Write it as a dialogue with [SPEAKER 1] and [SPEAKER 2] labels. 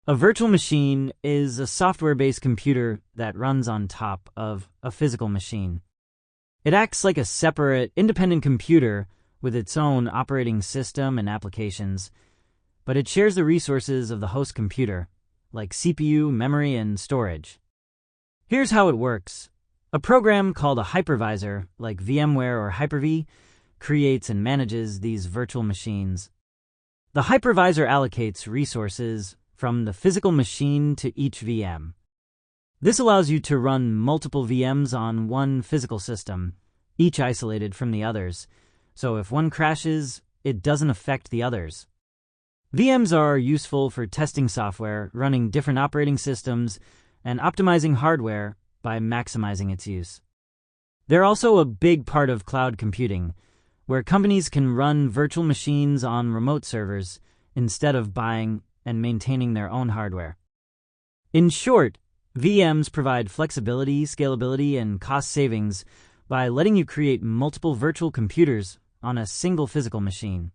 [SPEAKER 1] A virtual machine is a software-based computer that runs on top of a physical machine. It acts like a separate, independent computer with its own operating system and applications, but it shares the resources of the host computer, like CPU, memory, and storage. Here's how it works. A program called a hypervisor, like VMware or Hyper-V, creates and manages these virtual machines. The hypervisor allocates resources from the physical machine to each VM. This allows you to run multiple VMs on one physical system, each isolated from the others, so if one crashes, it doesn't affect the others. VMs are useful for testing software, running different operating systems, and optimizing hardware by maximizing its use. They're also a big part of cloud computing, where companies can run virtual machines on remote servers instead of buying and maintaining their own hardware. In short, VMs provide flexibility, scalability, and cost savings by letting you create multiple virtual computers on a single physical machine.